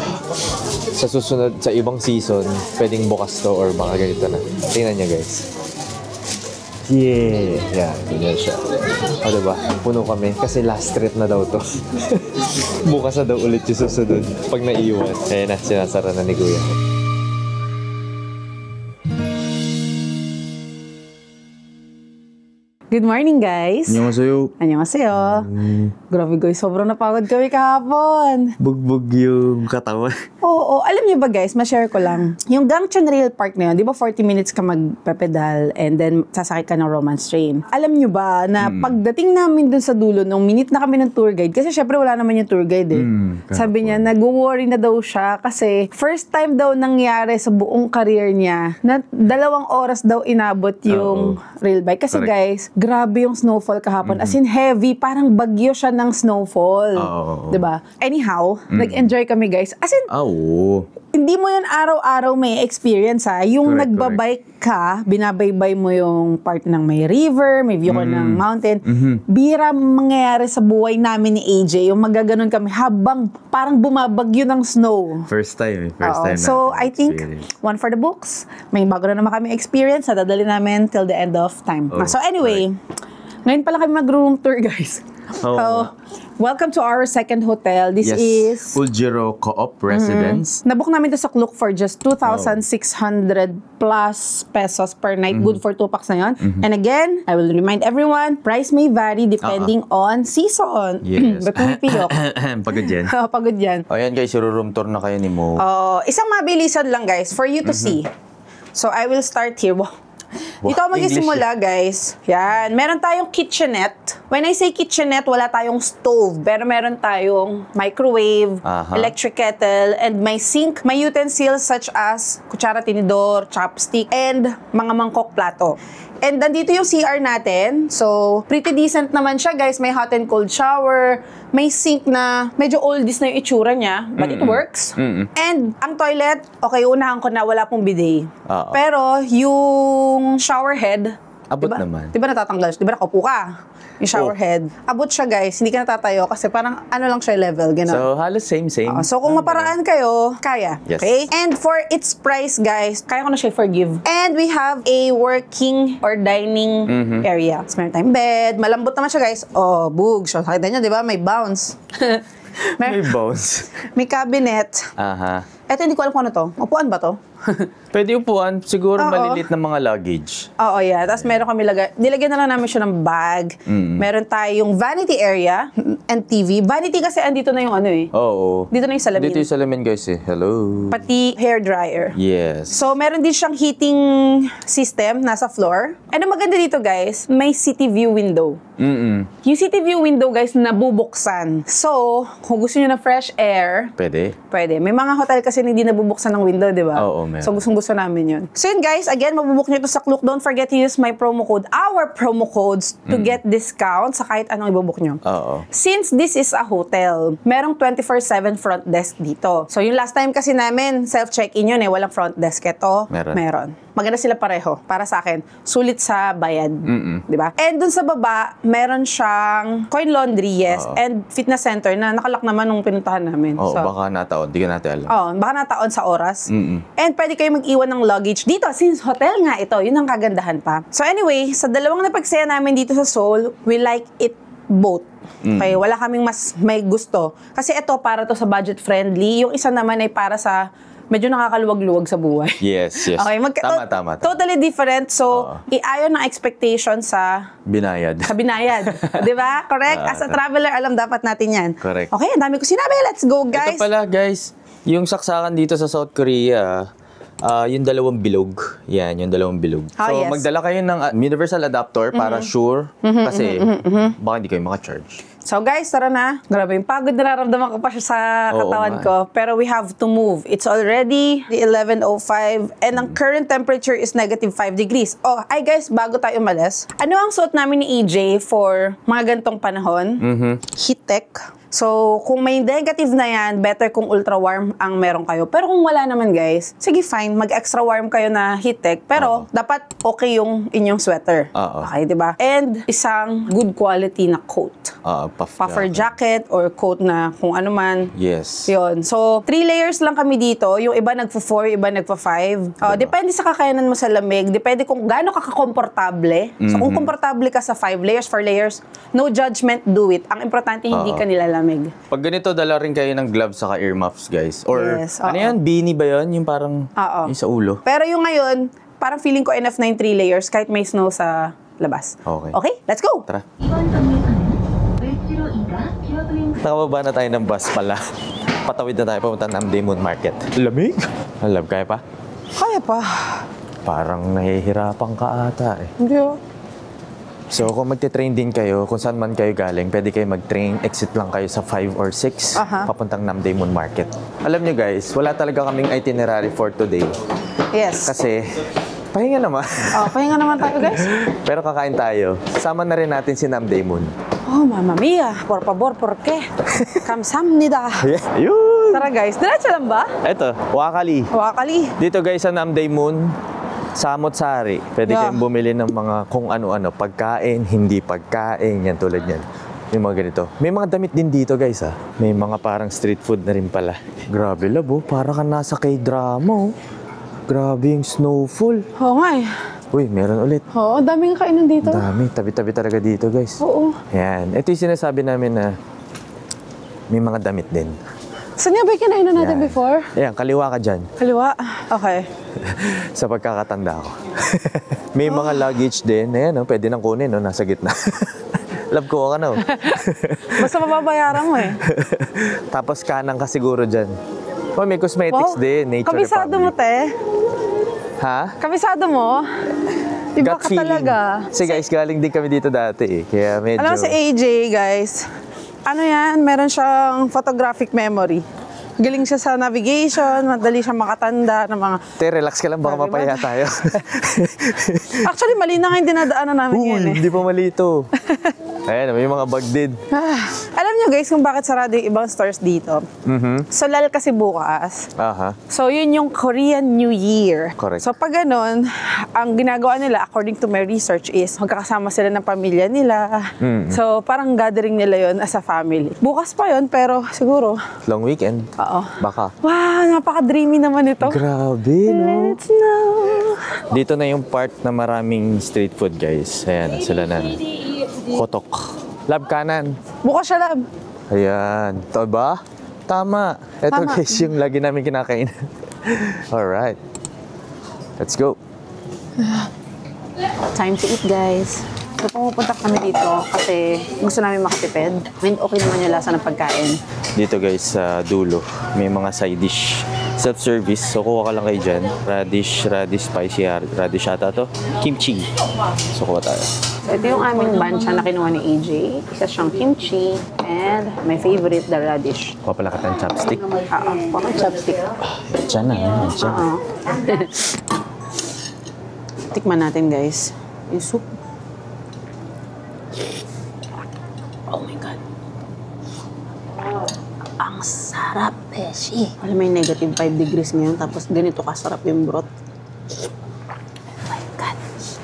sa susunod, sa ibang season, pwedeng bukas to or baka ganito na. Tingnan niya guys. Yeah! Yan, ganyan siya. O diba? Puno kami kasi last trip na daw to. Bukas na daw ulit yung susunod pag naiwan. Kaya na, sinasara na ni Kuya. Good morning, guys. Annyeonghaseyo. Annyeonghaseyo. Grabe guys, sobrang napagod kami kahapon. Bugbog yung katawan. Oo, alam niyo ba guys, ma-share ko lang. Yung Gangcheon Rail Park na yun, di ba 40 minutes ka magpepedal and then sasakay ka ng romance train. Alam niyo ba na pagdating namin dun sa dulo, nung minute na kami ng tour guide, kasi syempre wala naman yung tour guide eh. Sabi niya, nag-worry na daw siya kasi first time daw nangyari sa buong career niya na 2 oras daw inabot yung rail bike. Kasi guys, grabe yung snowfall kahapon. As in heavy, parang bagyo siya ng snowfall. Diba? Anyhow, nag-enjoy kami guys. As in, hindi mo yun araw-araw may experience ha. Yung nagbabike ka, binabaybay mo yung part ng may river, may view ko ng mountain. Bira mangyayari sa buhay namin ni AJ, yung magaganon kami habang parang bumabagyo ng snow. First time. First time. So, I think, one for the books. May bago na naman kami experience. Nadadali namin till the end of time. So, anyway, ngayon pala kami mag-room tour, guys. So, welcome to our second hotel. This is Uljiro Co-op Residence. Nabook namin to sa Klook for just 2,600 plus pesos per night. Good for 2 packs na yun. And again, I will remind everyone, price may vary depending on season. Yes. Ba't pumipilok? Pagod yan. Pagod yan. Ayan guys, room tour na kayo ni Mo. Isang mabilisan lang guys, for you to see. So, I will start here. Dito ako magsisimula, guys. Yan. Meron tayong kitchenette. When I say kitchenette, wala tayong stove. Pero meron tayong microwave, electric kettle, and may sink. May utensils such as kutsara, tinidor, chopstick, and mga mangkok plato. And nandito yung CR natin. So, pretty decent naman siya, guys. May hot and cold shower. May sink na medyo oldies na yung itsura niya. But it works. And ang toilet, okay, unahan ko na wala pong bidet. Pero yung shower head, abot naman. Diba natatanggal? Diba nakaupo ka? Yung shower head. Abot siya guys, hindi ka natatayo kasi parang ano lang siya level, gano'n. So, halos same. So, kung maparaan kayo, kaya. Yes. Okay? And for its price, guys, kaya ko na siya forgive. And we have a working or dining area. So, meron tayong bed. Malambot naman siya, guys. Oh, bug. So, nakita nyo, di ba? May bounce. May bounce. May cabinet. Eto, hindi ko alam kung ano to. Upuan ba to? Pwede upuan. Siguro malilit na mga luggage. Oo, yeah. Tapos meron kami nilagyan na lang namin siya ng bag. Meron tayong vanity area and TV. Vanity kasi andito na yung ano eh. Oo. Dito na yung salamin. Dito yung salamin guys eh. Hello. Pati hair dryer. Yes. So, meron din siyang heating system nasa floor. And ang maganda dito guys, may city view window. Yung city view window guys, nabubuksan. So, kung gusto nyo na fresh air, Pwede. May mga hotel kasi hindi nabubuksan ng window, di ba? Oo, meron. So, gustong-gusto namin yun. So, yun guys, again, mabubuk nyo ito sa Klook. Don't forget to use my promo code, our promo codes, to get discount sa kahit anong ibubuk nyo. Since this is a hotel, merong 24/7 front desk dito. So, yung last time kasi namin, self-check-in yun eh, walang front desk. Ito, meron. Maganda sila pareho. Para sa akin, sulit sa bayad. Di ba? And dun sa baba, meron siyang coin laundry, yes, and fitness center na nakalak naman nung pinuntahan namin. So, baka nataon. Di ka natin alam. Baka nataon sa oras. And pwede kayo mag-iwan ng luggage dito since hotel nga ito. Yun ang kagandahan pa. So anyway, sa dalawang napagsaya namin dito sa Seoul, we like it both. Okay, wala kaming mas may gusto. Kasi ito para to sa budget friendly. Yung isa naman ay para sa medyo nakakaluwag-luwag sa buhay. Yes. Okay, Tama. Totally different. So, iayon ng expectation sa binayad. Di ba? Correct? As a traveler, alam dapat natin yan. Correct. Okay, ang dami ko sinabi. Let's go, guys. Ito pala, guys. Yung saksakan dito sa South Korea, yung 2 bilog. Yan, yung 2 bilog. So, magdala kayo ng universal adapter para sure. Kasi, baka hindi kayo maka-charge. So guys, tara na. Grabe yung pagod na nararamdaman ko pa siya sa Oo katawan nga. ko. Pero we have to move. It's already 11:05 and ang current temperature is -5 degrees. Oh, ay guys, bago tayo umalis, ano ang suot namin ni EJ for mga gantong panahon? Heat tech. So, kung may negative na yan, better kung ultra warm ang meron kayo. Pero kung wala naman guys, sige fine, mag-extra warm kayo na heat tech. Pero, dapat okay yung inyong sweater. Oo. Okay, di ba? And isang good quality na coat. Puffer jacket or coat na kung ano man. Yes. Yun. So, 3 layers lang kami dito. Yung iba nagpo-4, yung iba nagpo-5. Depende sa kakayanan mo sa lamig. Depende kung gaano ka komportable. So, kung komportable ka sa 5 layers, 4 layers, no judgment, do it. Ang importante, hindi ka nilalamig. Pag ganito, dala rin kayo ng gloves saka earmuffs, guys. Or, Yes, ano yan? Beanie ba yun? Yung parang, Oo. yung sa ulo. Pero yung ngayon, parang feeling ko enough na yung 3 layers kahit may snow sa labas. Okay. Okay, let's go! Tara. Nakababa na tayo ng bus pala. Patawid na tayo papunta ng Demon Market. Lamig? Love, kaya pa? Kaya pa. Parang nahihirapan ka ata eh. Hindi oh. So, kung magte-train din kayo, kung saan man kayo galing, pwede kayo mag-train, exit lang kayo sa 5 or 6, papuntang Namdaemun Market. Alam nyo guys, wala talaga kaming itinerary for today. Yes. Kasi, pahinga naman. Pahinga naman tayo guys. Pero kakain tayo. Sama na rin natin si Namdaemun. Oh, mamma mia. Por favor, por qué? Kamsamnida. Yeah, yun! Tara guys, diretso lang ba? Eto, Wakali. Wakali. Dito guys sa Namdaemun, samot-sari. Pwede kayong bumili ng mga kung ano-ano. Pagkain, hindi pagkain. Yan tulad yan. Yung mga ganito. May mga damit din dito guys ha. May mga parang street food na rin pala. Grabe labo. Para ka nasa K-drama oh. Grabe yung snowfall. Oo nga eh. Uy, meron ulit. Oo, daming kainan dito. Dami. Tabi-tabi talaga dito guys. Oo. Yan. Ito yung sinasabi namin na may mga damit din. Saan nga ba yung kinainan natin Yan. before? Ayan, kaliwa ka dyan. Kaliwa. Okay. Sa pagkakatanda ko. May mga luggage din. Ayan, oh, pwede nang kunin, no? Nasa gitna. Love ko ka na, oh. Basta mababayaran mo eh. Tapos kanang ka siguro dyan. Oh, may cosmetics din. Nature Kabisado mo, Republic. te. Ha? Kabisado mo. Iba Gut ka feeling. talaga. Kasi guys, galing din kami dito dati eh. Kaya medyo... Alam mo si AJ, guys. Ano yan? Meron siyang photographic memory. Galing siya sa navigation, madali siya makatanda ng mga... Te, relax ka lang, baka Sabi mapaya ba? tayo. Actually, mali na nga yung dinadaanan namin Uy, yan eh. hindi pa mali ito. Ayan, may mga bag din. Alam nyo guys kung bakit sarado yung ibang stores dito? So, lal kasi bukas. Aha. So, yun yung Korean New Year. Correct. So, pag ganun, ang ginagawa nila, according to my research, is magkakasama sila ng pamilya nila. So, parang gathering nila yon as a family. Bukas pa yon pero siguro, Long weekend. oo. Baka. Wow, napaka-dreamy naman ito. Grabe, no? Let's know. Dito na yung part na maraming street food, guys. Ayan, sila na. Kotok. Lab kanan. Bukas siya lang. Ayan. Ito ba? Tama. Ito Tama. guys, yung lagi namin kinakain. Alright. Let's go. Time to eat, guys. So, pumupunta kami dito kasi gusto namin makatipid. And okay naman yung lasa ng pagkain. Dito guys, sa dulo, may mga side dish. Self-service. So, kuha ka lang kayo dyan. Radish, spicy radish ata to. Kimchi. So, kuha tayo. So, ito yung aming bansya na kinuha ni AJ. Isa siyang kimchi and my favorite, the radish. Kuha pala ka tayong chopstick. Parang chopstick. Diyan na. Diyan. Tikman natin, guys. Yung soup. Oh my God. Ang sarap, Beshi. Alam mo yung negative 5 degrees ngayon, tapos ganito kasarap yung broth. Oh my God.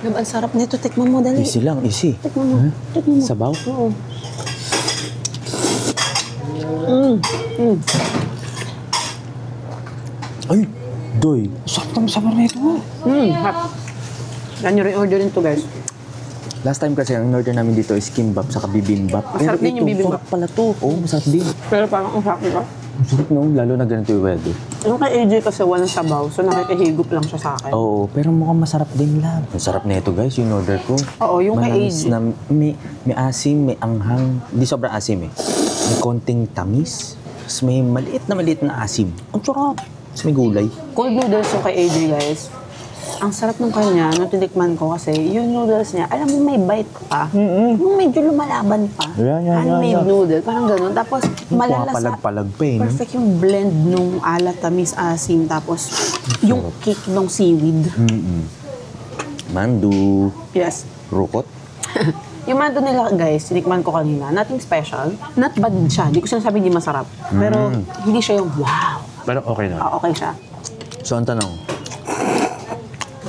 Lab, ang sarap nito. Tikman mo, dali. Easy lang, easy. Tikman mo. Tikman mo. Sabaw? Oo. Ay, doy. Saktang sabar na ito. Hap. Yan yung orderin to, guys. Last time kasi ang order namin dito is kimbap saka bibimbap. Masarap din yung bibimbap. Sarap pala to. Oo, masarap din. Pero parang ang sakit ka. Ang sarap no, lalo na ganito yung weather. Yung kay AJ kasi walang sabaw, so nakikihigop lang siya sa akin. Oo, pero mukhang masarap din lang. Ang sarap na ito guys, yung order ko. Oo, yung kay Manamis AJ. na may asim, may anghang. Hindi sobrang asim eh. May konting tamis. Tapos may maliit na asim. Ang sarap. Tapos may gulay. Cold noodles yung kay AJ, guys. Ang sarap ng kanya, nung tinikman ko kasi, yung noodles niya, alam mo may bite pa. Yung medyo lumalaban pa. Handmade noodle, parang ganun. Tapos malalasa. Palag-palag pa eh. No? Perfect yung blend nung alat, tamis, asim. Tapos yung kick ng seaweed. Mandu. Yes. Rukot. Yung mando nila, guys, tinikman ko kanina, nothing special. Not bad siya. Hindi ko sinasabi hindi masarap. Pero hindi siya yung wow. Pero okay na. Okay siya. So, ang tanong,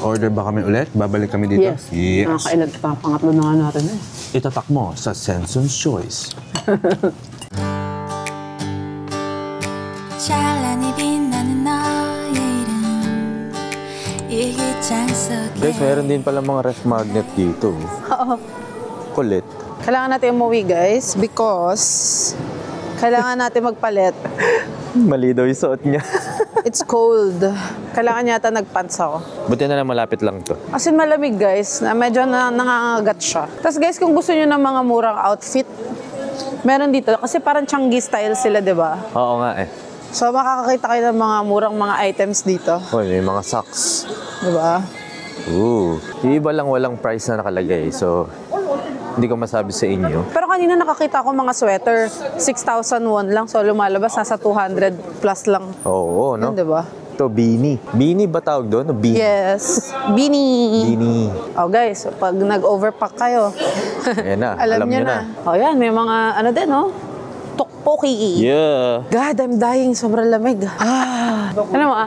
order ba kami ulit? Babalik kami dito? Yes. Nakakailan pa. Pangatlo na nga natin eh. Itatak mo sa Senson's Choice. 찬란히 빛나는 너의 이름 일기장 속에 Guys, meron din pala mga ref magnet dito. Oo. Kulit. Kailangan natin umuwi, guys, because kailangan natin magpalit. Mali daw yung suot niya. It's cold. Kailangan yata nagpants ako. Buti na lang malapit lang to. As in malamig, guys, na medyo nangangagat siya. Tapos guys, kung gusto nyo ng mga murang outfit, meron dito. Kasi parang Changi style sila, di ba? Oo nga eh. So makakakita kayo ng mga murang mga items dito. Oh, may mga socks. Di ba? Ooh. Yung iba lang walang price na nakalagay. So, hindi ko masabi sa inyo. Pero kanina nakakita ko mga sweater, 6,000 won lang. So lumalabas, nasa 200 plus lang. Oo, no? Yun, di ba? Ito, beanie. Beanie ba tawag doon? Beanie. Yes. Beanie. Beanie. Oh guys, pag nag-overpack kayo, Ayan na, alam nyo na. Oh yan, may mga ano din, oh. Tokpoki. Yeah. God, I'm dying. Sobrang lamig. Ano mo,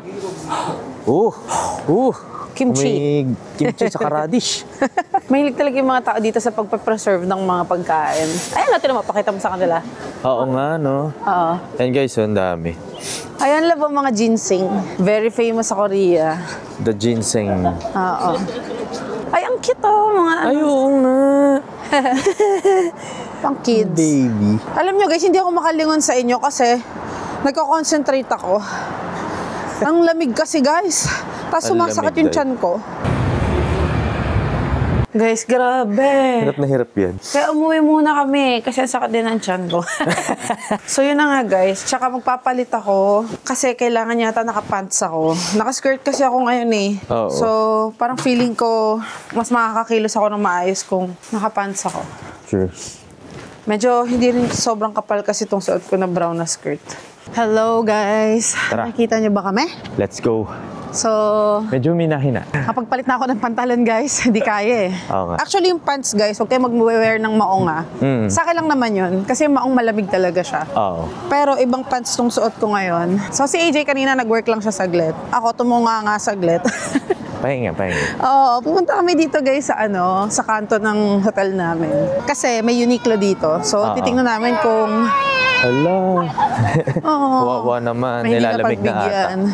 Kimchi. May kimchi sa radish. Mahilig talaga yung mga tao dito sa pagpapreserve ng mga pagkain. Ayan natin na mapakita mo sa kanila. Oo nga, no? Oo. And guys, ang dami. Ayan lang po mga ginseng. Very famous sa Korea. The ginseng. Oo. Ay, ang cute oh, mga Ay, oo nga. pang kids. Baby. Alam nyo guys, hindi ako makalingon sa inyo kasi nagko-concentrate ako. Ang lamig kasi guys. Tapos Ang sumasakit lamig, yung tiyan ko. Guys, grabe. Hirap na hirap yan. Kaya umuwi muna kami kasi ang sakit din ang tiyan ko. So yun na nga guys. Tsaka magpapalit ako kasi kailangan yata nakapants ako. Nakaskirt kasi ako ngayon eh. Oo. So parang feeling ko mas makakakilos ako ng maayos kung nakapants ako. Sure. Medyo hindi rin sobrang kapal kasi itong suot ko na brown na skirt. Hello guys. Tara. Nakikita niyo ba kami? Let's go. So, Medyo minahina. kapag palit na ako ng pantalon guys, hindi kaya eh. Oo nga. Actually yung pants guys, huwag kayo mag-wear ng maong ah. Sa akin lang naman yun, kasi yung maong malamig talaga siya. Oo. Pero ibang pants tong suot ko ngayon. So si AJ kanina nag-work lang siya saglit. Ako tumunga nga saglit. Pahinga. Oo, pumunta kami dito guys sa sa kanto ng hotel namin. Kasi may Uniqlo dito. So titingnan namin kung Hala. Oo. Wawa naman. May hindi Nilalamig na ata. napagbigyan.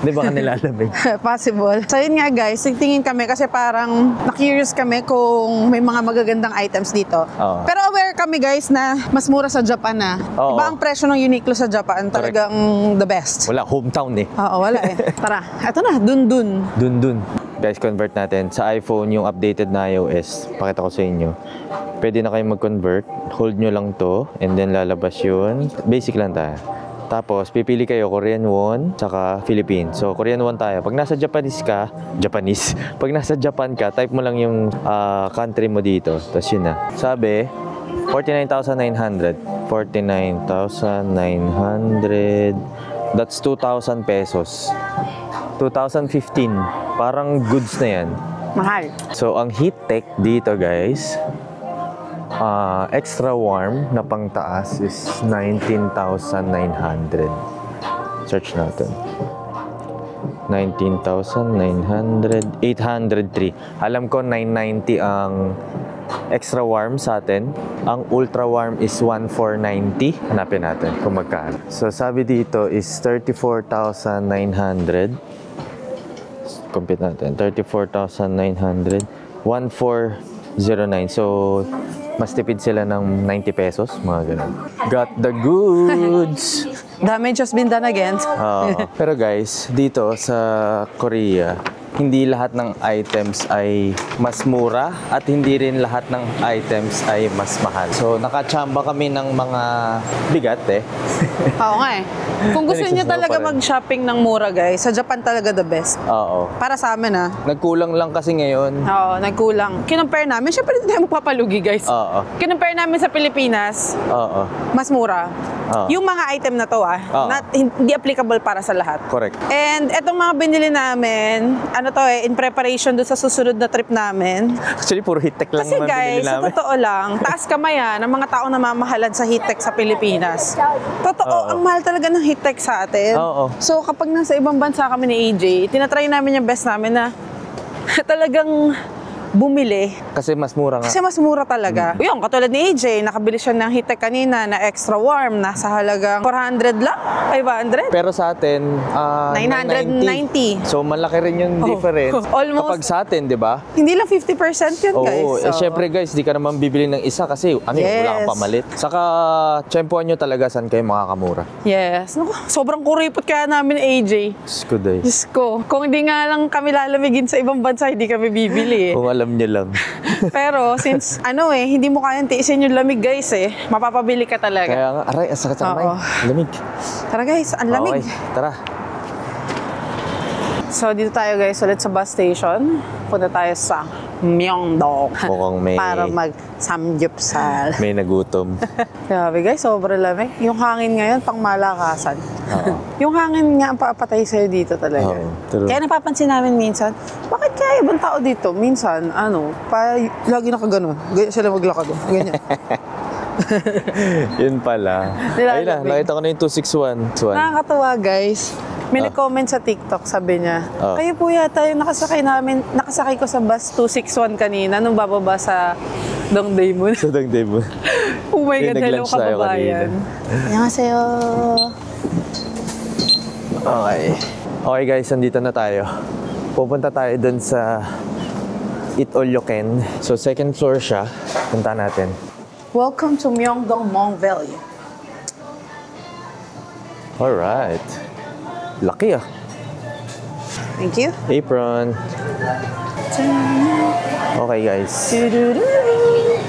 Di ba ka nilalamig? Possible. So yun nga guys, tingin kami kasi parang na-curious kami kung may mga magagandang items dito. Oo. Pero aware kami guys na mas mura sa Japan na. Oo. Iba ang presyo ng Uniqlo sa Japan, talagang the best. Wala, hometown eh. Oo, wala eh. Tara, eto na, dun. Dun. Guys, convert natin. Sa iPhone, yung updated na iOS, pakita ko sa inyo. Pwede na kayo mag-convert. Hold nyo lang to, and then lalabas yun. Basic lang tayo. Tapos, pipili kayo Korean won, tsaka Philippines. So, Korean won tayo. Pag nasa pag nasa Japan ka, type mo lang yung country mo dito. Tapos yun na. Sabi, 49,900. 49,900. That's 2,000 pesos. 2015. Parang goods na yan. Mahal. So, ang heat tech dito, guys, extra warm na pangtaas is 19,900. Search natin. 19,900. 803. Alam ko 990 ang extra warm sa atin. Ang ultra warm is 1,490. Hanapin natin kung magkano. So, sabi dito is 34,900. Compute natin. 34,900. 1,409. So, mas tipid sila ng 90 pesos. Mga ganun. Got the goods! Damage has been done again. Pero guys, dito sa Korea, hindi lahat ng items ay mas mura at hindi rin lahat ng items ay mas mahal. So, nakachamba kami ng mga bigat eh. Oo nga eh. Kung gusto niyo talaga mag-shopping ng mura, guys, sa Japan talaga the best. Oo. Para sa amin, ah. Nagkulang lang kasi ngayon. Oo, nagkulang. Kinumpare namin, syempre hindi tayo magpapalugi, guys. Oo. Kinumpare namin sa Pilipinas, Oo. mas mura. Oo. Yung mga item na to, Oo. hindi applicable para sa lahat. Correct. And etong mga binili namin, ano to eh, in preparation doon sa susunod na trip namin. Actually, puro hit tech lang Kasi naman binili guys, sa namin. totoo lang, taas kamay ng mga taong namamahalan sa heat tech sa Pilipinas. Totoo, Oo. ang mahal talaga ng heat tech sa atin. Oo. So kapag nasa ibang bansa kami ni AJ, tinatry namin yung best namin na talagang bumili. Kasi mas mura nga. Kasi mas mura talaga. Yung katulad ni AJ, nakabili siya ng heat tech kanina na extra warm, nasa halagang 400 lang, 500. Pero sa atin, 990. So, malaki rin yung difference. Almost. Kapag sa atin, di ba? Hindi lang 50% yun, guys. Oo, syempre guys, di ka naman bibili ng isa kasi wala Yes. kang pamalit. Saka, tsempuan nyo talaga saan kayo makakamura. Yes. Naku, sobrang kuripot kaya namin AJ. Skuday. Diyos ko, kung hindi nga lang kami lalamigin sa ibang bansa, hindi kami bibili eh. Kung alam nyo lang. Pero since, hindi mo kayang tiisin yung lamig guys eh, mapapabili ka talaga. Kaya nga, aray, asakit sa kamay. Oo. Lamig. Tara guys, ang lamig. Okay, tara. So dito tayo guys, ulit sa bus station. Punta tayo sa Myeongdong. Mukhang may- Para mag-samgyupsal. May nagutom. Grabe guys, sobrang lamig. Yung hangin ngayon, pang malakasan. Yung hangin nga ang papatay sa'yo dito talaga. Oo, true. Kaya napapansin namin minsan, bakit kaya ibang tao dito? Minsan, lagi nakaganon. Ganyan sila maglakad. Ganyan. Yun pala. Ayun na, nakita ko na yung 261. Nakakatawa guys. May nag-comment sa TikTok, sabi niya, Ah. kayo po yata yung nakasakay ko sa bus 261 kanina nung bababa sa Dongdaemun. Sa Dongdaemun. Oh my God, hello Nag-lunch tayo kababayan. Annyeonghaseyo. Okay. Okay guys, nandito na tayo. Pupunta tayo dun sa Eat All You Can. So second floor siya. Punta natin. Welcome to Myeongdong Mall Valley. Alright. Laki ah. Thank you. Apron. Okay guys.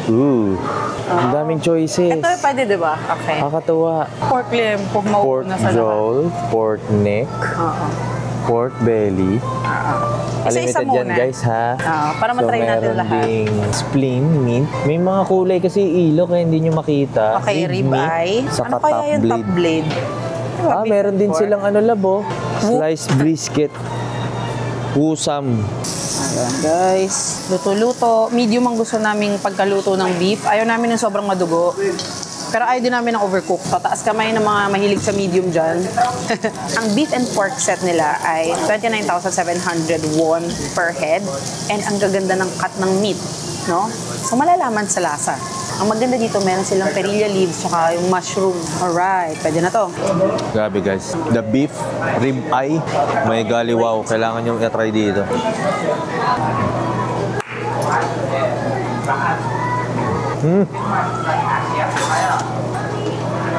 Ooh. Ang daming choices. Ito pwede, di ba? Okay. Kakatuwa. Pork limb, kung Pork mauuna sa lahat. jowl, pork neck, Oo. pork belly. Isa-isa Unlimited yan muna. guys ha. Para matry natin meron lahat. ding spleen, mint. May mga kulay kasi ilo kaya hindi nyo makita. Okay, rib meat, eye. Saka Ano kaya yung top blade? Diba, beef Meron and din pork? silang labo. Sliced brisket. Wusam. Ayan, guys. Luto-luto. Medium ang gusto naming pagkaluto ng beef. Ayaw namin ng sobrang madugo. Pero ayaw din namin ng overcook. Pataas kamay ng mga mahilig sa medium dyan. Ang beef and pork set nila ay 29,700 won per head. And ang gaganda ng cut ng meat. No? So malalaman sa lasa. Ang maganda dito, meron silang perilla leaves tsaka yung mushroom. Alright, pwede na to. Grabe guys. The beef, rib eye, may galiwaw. Kailangan nyo i-try dito.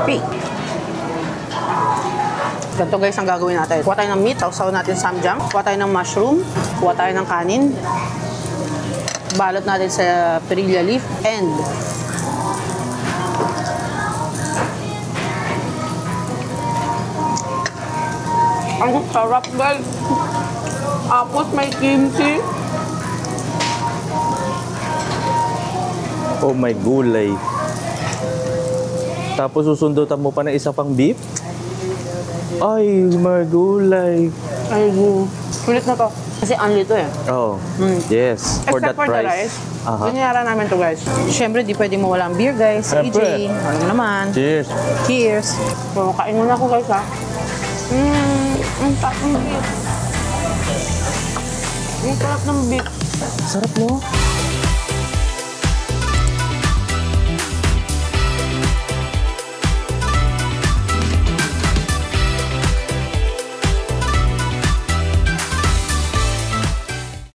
Hey. Ganito guys ang gagawin natin. Kuha tayo ng meat, sausaw natin samjang. Kuha tayo ng mushroom. Kuha tayo ng kanin. Balot natin sa perilla leaf. And ang sarap guys. Tapos may kimchi. Oh my gulay. Tapos susundutan mo pa ng isa pang beef? Ay, may gulay. Ay, sulit na to. Kasi only to eh. Oh, yes. For Except that for the price. rice. Aha. Binayaran namin to guys. Siyempre, di pwede mo walang beer guys. Siyempre. AJ, ano naman. Cheers. Cheers. So, kain muna ako guys ha. Ang sarap ng beef. Ang sarap ng beef. Sarap no?